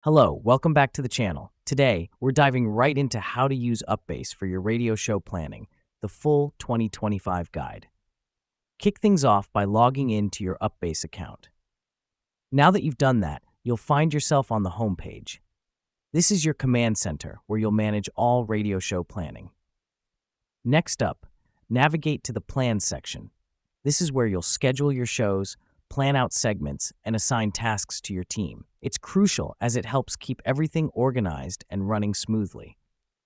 Hello, welcome back to the channel. Today, we're diving right into how to use UpBase for your radio show planning, the full 2025 guide. Kick things off by logging into your UpBase account. Now that you've done that, you'll find yourself on the home page. This is your command center where you'll manage all radio show planning. Next up, navigate to the Plans section. This is where you'll schedule your shows, plan out segments, and assign tasks to your team. It's crucial as it helps keep everything organized and running smoothly.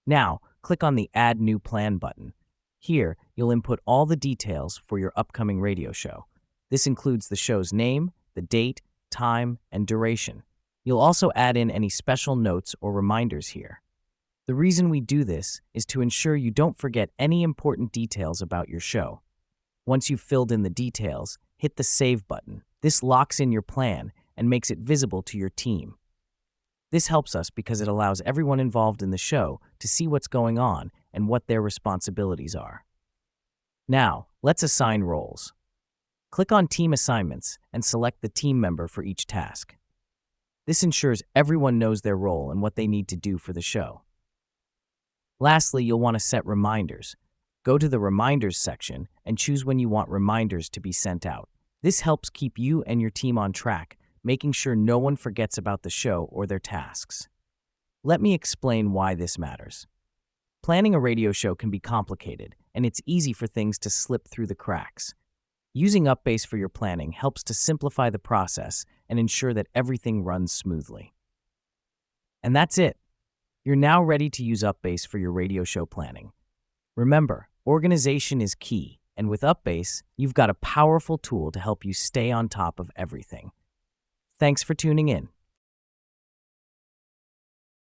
Now, click on the Add New Plan button. Here, you'll input all the details for your upcoming radio show. This includes the show's name, the date, time, and duration. You'll also add in any special notes or reminders here. The reason we do this is to ensure you don't forget any important details about your show. Once you've filled in the details, hit the Save button. This locks in your plan and makes it visible to your team. This helps us because it allows everyone involved in the show to see what's going on and what their responsibilities are. Now, let's assign roles. Click on Team Assignments and select the team member for each task. This ensures everyone knows their role and what they need to do for the show. Lastly, you'll want to set reminders. Go to the Reminders section and choose when you want reminders to be sent out. This helps keep you and your team on track, making sure no one forgets about the show or their tasks. Let me explain why this matters. Planning a radio show can be complicated, and it's easy for things to slip through the cracks. Using UpBase for your planning helps to simplify the process and ensure that everything runs smoothly. And that's it. You're now ready to use UpBase for your radio show planning. Remember, organization is key, and with UpBase, you've got a powerful tool to help you stay on top of everything. Thanks for tuning in.